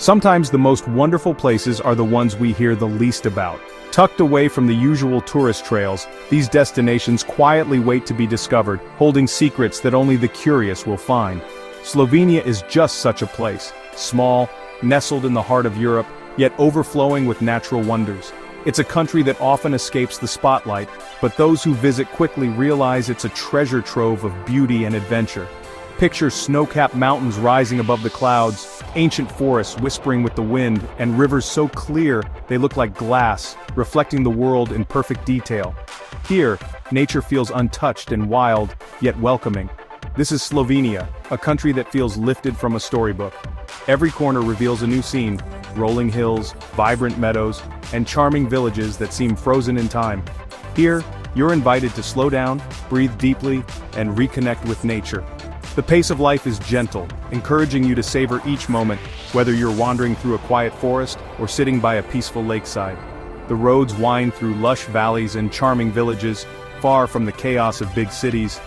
Sometimes the most wonderful places are the ones we hear the least about. Tucked away from the usual tourist trails, these destinations quietly wait to be discovered, holding secrets that only the curious will find. Slovenia is just such a place, small, nestled in the heart of Europe, yet overflowing with natural wonders. It's a country that often escapes the spotlight, but those who visit quickly realize it's a treasure trove of beauty and adventure. Picture snow-capped mountains rising above the clouds, ancient forests whispering with the wind, and rivers so clear they look like glass, reflecting the world in perfect detail. Here, nature feels untouched and wild, yet welcoming. This is Slovenia, a country that feels lifted from a storybook. Every corner reveals a new scene, rolling hills, vibrant meadows, and charming villages that seem frozen in time. Here, you're invited to slow down, breathe deeply, and reconnect with nature. The pace of life is gentle, encouraging you to savor each moment, whether you're wandering through a quiet forest or sitting by a peaceful lakeside. The roads wind through lush valleys and charming villages, far from the chaos of big cities.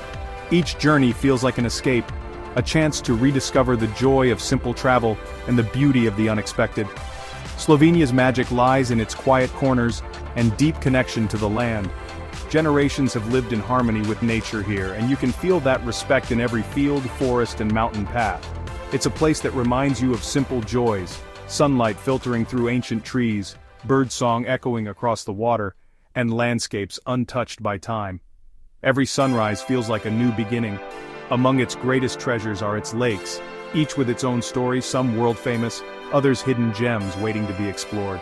Each journey feels like an escape, a chance to rediscover the joy of simple travel and the beauty of the unexpected. Slovenia's magic lies in its quiet corners and deep connection to the land. Generations have lived in harmony with nature here, and you can feel that respect in every field, forest, and mountain path. It's a place that reminds you of simple joys, sunlight filtering through ancient trees, birdsong echoing across the water, and landscapes untouched by time. Every sunrise feels like a new beginning. Among its greatest treasures are its lakes, each with its own story, some world-famous, others hidden gems waiting to be explored.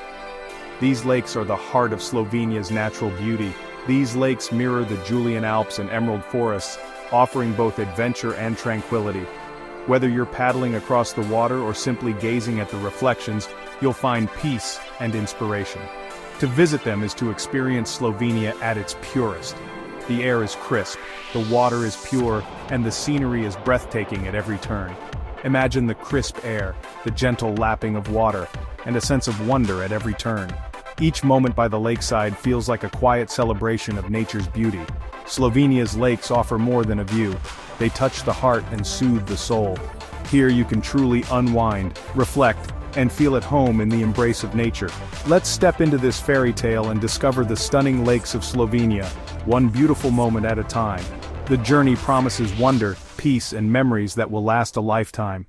These lakes are the heart of Slovenia's natural beauty. These lakes mirror the Julian Alps and emerald forests, offering both adventure and tranquility. Whether you're paddling across the water or simply gazing at the reflections, you'll find peace and inspiration. To visit them is to experience Slovenia at its purest. The air is crisp, the water is pure, and the scenery is breathtaking at every turn. Imagine the crisp air, the gentle lapping of water, and a sense of wonder at every turn. Each moment by the lakeside feels like a quiet celebration of nature's beauty. Slovenia's lakes offer more than a view. They touch the heart and soothe the soul. Here you can truly unwind, reflect, and feel at home in the embrace of nature. Let's step into this fairy tale and discover the stunning lakes of Slovenia, one beautiful moment at a time. The journey promises wonder, peace, and memories that will last a lifetime.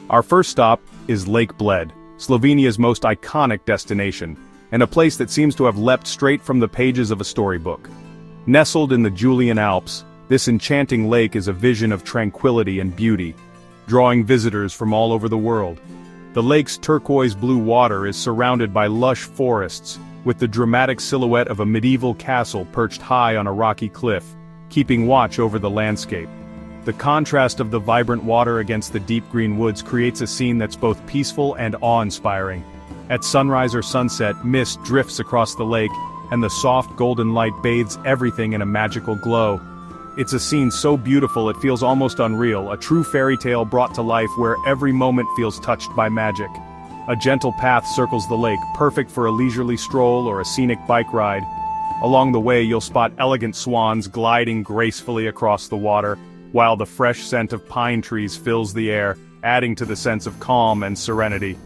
Our first stop is Lake Bled, Slovenia's most iconic destination, and a place that seems to have leapt straight from the pages of a storybook. Nestled in the Julian Alps, this enchanting lake is a vision of tranquility and beauty, drawing visitors from all over the world. The lake's turquoise blue water is surrounded by lush forests, with the dramatic silhouette of a medieval castle perched high on a rocky cliff, keeping watch over the landscape. The contrast of the vibrant water against the deep green woods creates a scene that's both peaceful and awe-inspiring. At sunrise or sunset, mist drifts across the lake, and the soft golden light bathes everything in a magical glow. It's a scene so beautiful it feels almost unreal, a true fairy tale brought to life where every moment feels touched by magic. A gentle path circles the lake, perfect for a leisurely stroll or a scenic bike ride. Along the way you'll spot elegant swans gliding gracefully across the water, while the fresh scent of pine trees fills the air, adding to the sense of calm and serenity.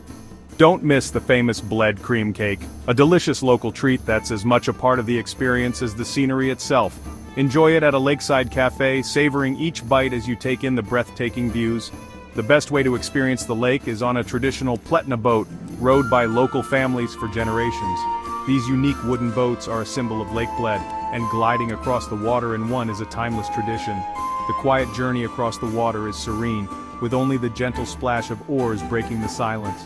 Don't miss the famous Bled cream cake, a delicious local treat that's as much a part of the experience as the scenery itself. Enjoy it at a lakeside cafe, savoring each bite as you take in the breathtaking views. The best way to experience the lake is on a traditional pletna boat, rowed by local families for generations. These unique wooden boats are a symbol of Lake Bled, and gliding across the water in one is a timeless tradition. The quiet journey across the water is serene, with only the gentle splash of oars breaking the silence.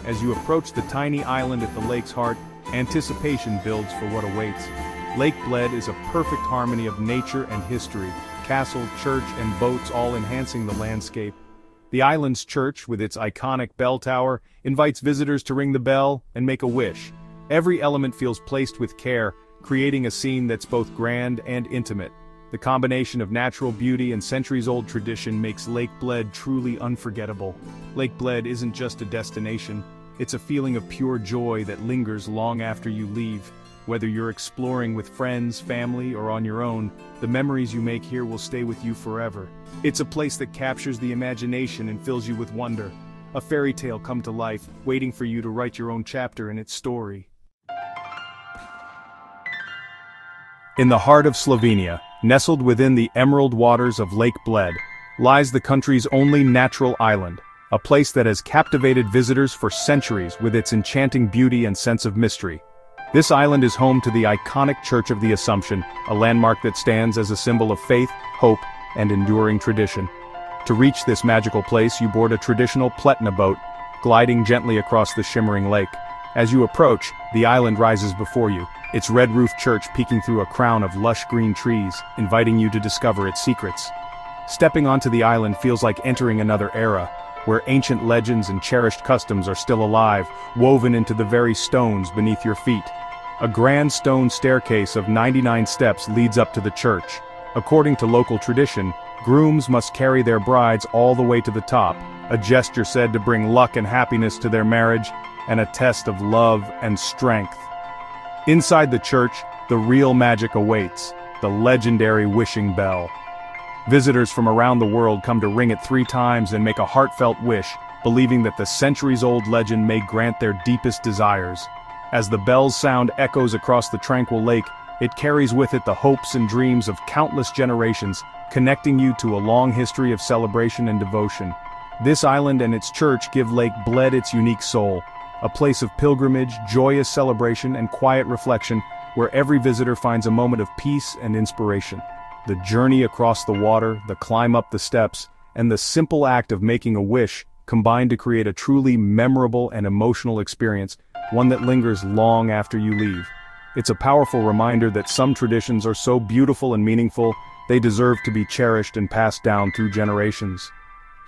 As you approach the tiny island at the lake's heart, anticipation builds for what awaits. Lake Bled is a perfect harmony of nature and history, castle, church, and boats all enhancing the landscape. The island's church, with its iconic bell tower, invites visitors to ring the bell and make a wish. Every element feels placed with care, creating a scene that's both grand and intimate. The combination of natural beauty and centuries-old tradition makes Lake Bled truly unforgettable. Lake Bled isn't just a destination, it's a feeling of pure joy that lingers long after you leave. Whether you're exploring with friends, family, or on your own, the memories you make here will stay with you forever. It's a place that captures the imagination and fills you with wonder. A fairy tale come to life, waiting for you to write your own chapter in its story. In the heart of Slovenia, nestled within the emerald waters of Lake Bled, lies the country's only natural island, a place that has captivated visitors for centuries with its enchanting beauty and sense of mystery. This island is home to the iconic Church of the Assumption, a landmark that stands as a symbol of faith, hope, and enduring tradition. To reach this magical place, you board a traditional pletna boat, gliding gently across the shimmering lake. As you approach, the island rises before you, its red-roofed church peeking through a crown of lush green trees, inviting you to discover its secrets. Stepping onto the island feels like entering another era, where ancient legends and cherished customs are still alive, woven into the very stones beneath your feet. A grand stone staircase of 99 steps leads up to the church. According to local tradition, grooms must carry their brides all the way to the top, a gesture said to bring luck and happiness to their marriage, and a test of love and strength. Inside the church, the real magic awaits, the legendary wishing bell. Visitors from around the world come to ring it 3 times and make a heartfelt wish, believing that the centuries-old legend may grant their deepest desires. As the bell's sound echoes across the tranquil lake, it carries with it the hopes and dreams of countless generations, connecting you to a long history of celebration and devotion. This island and its church give Lake Bled its unique soul, a place of pilgrimage, joyous celebration, and quiet reflection, where every visitor finds a moment of peace and inspiration. The journey across the water, the climb up the steps, and the simple act of making a wish combine to create a truly memorable and emotional experience, one that lingers long after you leave. It's a powerful reminder that some traditions are so beautiful and meaningful, they deserve to be cherished and passed down through generations.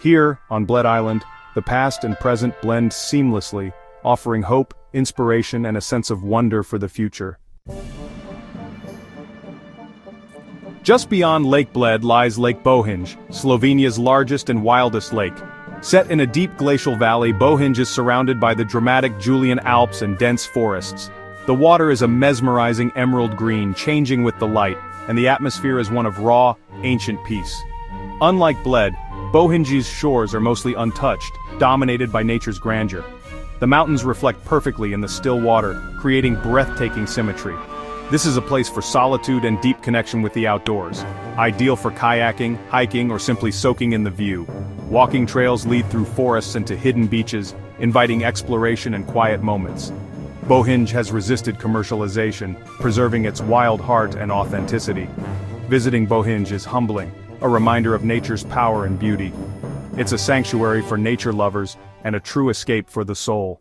Here, on Bled Island, the past and present blend seamlessly, offering hope, inspiration, and a sense of wonder for the future. Just beyond Lake Bled lies Lake Bohinj, Slovenia's largest and wildest lake. Set in a deep glacial valley, Bohinj is surrounded by the dramatic Julian Alps and dense forests. The water is a mesmerizing emerald green, changing with the light, and the atmosphere is one of raw, ancient peace. Unlike Bled, Bohinj's shores are mostly untouched, dominated by nature's grandeur. The mountains reflect perfectly in the still water, creating breathtaking symmetry. This is a place for solitude and deep connection with the outdoors, ideal for kayaking, hiking, or simply soaking in the view. Walking trails lead through forests and to hidden beaches, inviting exploration and quiet moments. Bohinj has resisted commercialization, preserving its wild heart and authenticity. Visiting Bohinj is humbling, a reminder of nature's power and beauty. It's a sanctuary for nature lovers and a true escape for the soul.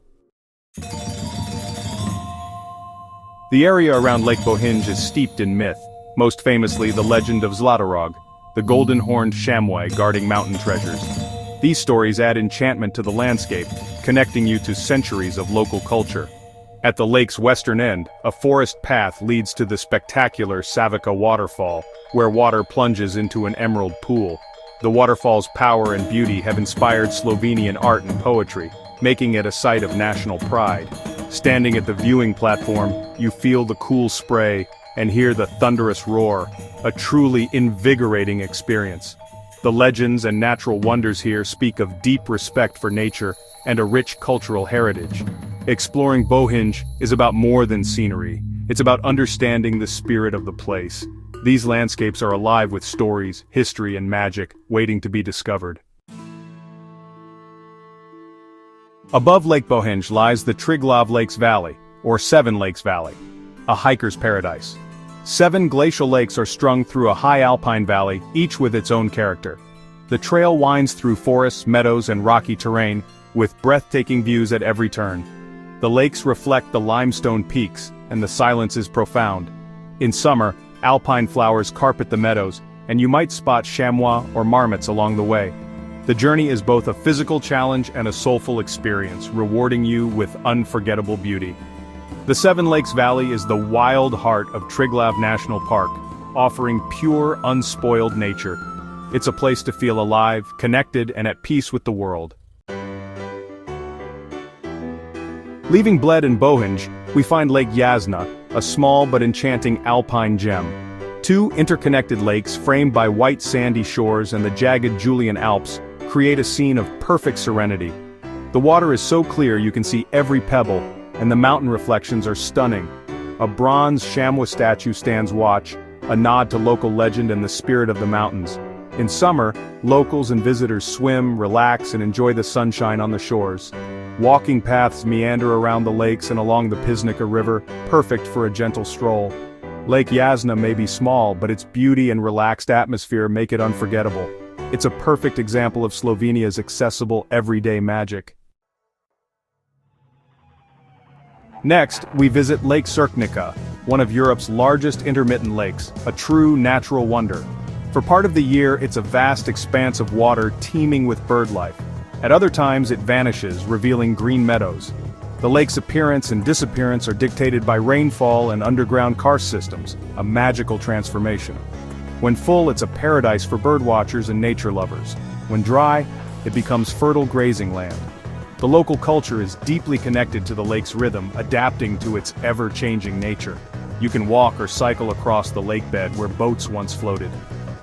The area around Lake Bohinj is steeped in myth, most famously the legend of Zlatorog, the golden-horned chamois guarding mountain treasures. These stories add enchantment to the landscape, connecting you to centuries of local culture. At the lake's western end, a forest path leads to the spectacular Savica waterfall, where water plunges into an emerald pool. The waterfall's power and beauty have inspired Slovenian art and poetry, making it a site of national pride. Standing at the viewing platform, you feel the cool spray and hear the thunderous roar, a truly invigorating experience. The legends and natural wonders here speak of deep respect for nature and a rich cultural heritage. Exploring Bohinj is about more than scenery. It's about understanding the spirit of the place. These landscapes are alive with stories, history, and magic, waiting to be discovered. Above Lake Bohinj lies the Triglav Lakes Valley, or Seven Lakes Valley, a hiker's paradise. 7 glacial lakes are strung through a high alpine valley, each with its own character. The trail winds through forests, meadows, and rocky terrain, with breathtaking views at every turn. The lakes reflect the limestone peaks, and the silence is profound. In summer, alpine flowers carpet the meadows, and you might spot chamois or marmots along the way. The journey is both a physical challenge and a soulful experience, rewarding you with unforgettable beauty. The Seven Lakes Valley is the wild heart of Triglav National Park, offering pure, unspoiled nature. It's a place to feel alive, connected, and at peace with the world. Leaving Bled and Bohinj, we find Lake Jasna, a small but enchanting alpine gem. Two interconnected lakes framed by white sandy shores and the jagged Julian Alps create a scene of perfect serenity. The water is so clear you can see every pebble, and the mountain reflections are stunning. A bronze chamois statue stands watch, a nod to local legend and the spirit of the mountains. In summer, locals and visitors swim, relax, and enjoy the sunshine on the shores. Walking paths meander around the lakes and along the Pisnica River, perfect for a gentle stroll. Lake Jasna may be small, but its beauty and relaxed atmosphere make it unforgettable. It's a perfect example of Slovenia's accessible, everyday magic. Next, we visit Lake Crknica, one of Europe's largest intermittent lakes, a true natural wonder. For part of the year, it's a vast expanse of water teeming with bird life. At other times, it vanishes, revealing green meadows. The lake's appearance and disappearance are dictated by rainfall and underground karst systems, a magical transformation. When full, it's a paradise for birdwatchers and nature lovers. When dry, it becomes fertile grazing land. The local culture is deeply connected to the lake's rhythm, adapting to its ever-changing nature. You can walk or cycle across the lake bed where boats once floated.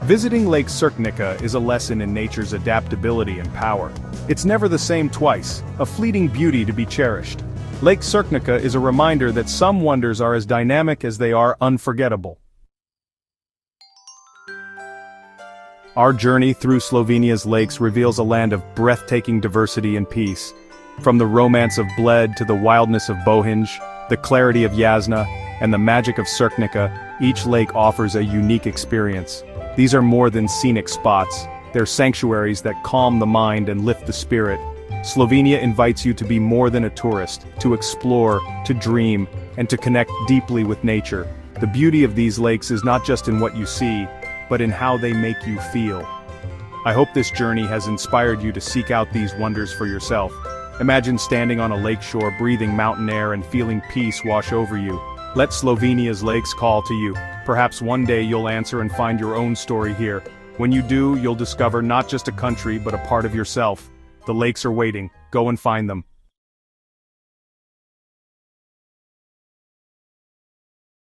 Visiting Lake Crknica is a lesson in nature's adaptability and power. It's never the same twice, a fleeting beauty to be cherished. Lake Crknica is a reminder that some wonders are as dynamic as they are unforgettable. Our journey through Slovenia's lakes reveals a land of breathtaking diversity and peace. From the romance of Bled to the wildness of Bohinj, the clarity of Jasna, and the magic of Crknica, each lake offers a unique experience. These are more than scenic spots, they're sanctuaries that calm the mind and lift the spirit. Slovenia invites you to be more than a tourist, to explore, to dream, and to connect deeply with nature. The beauty of these lakes is not just in what you see, but in how they make you feel. I hope this journey has inspired you to seek out these wonders for yourself. Imagine standing on a lakeshore, breathing mountain air and feeling peace wash over you. Let Slovenia's lakes call to you. Perhaps one day you'll answer and find your own story here. When you do, you'll discover not just a country but a part of yourself. The lakes are waiting. Go and find them.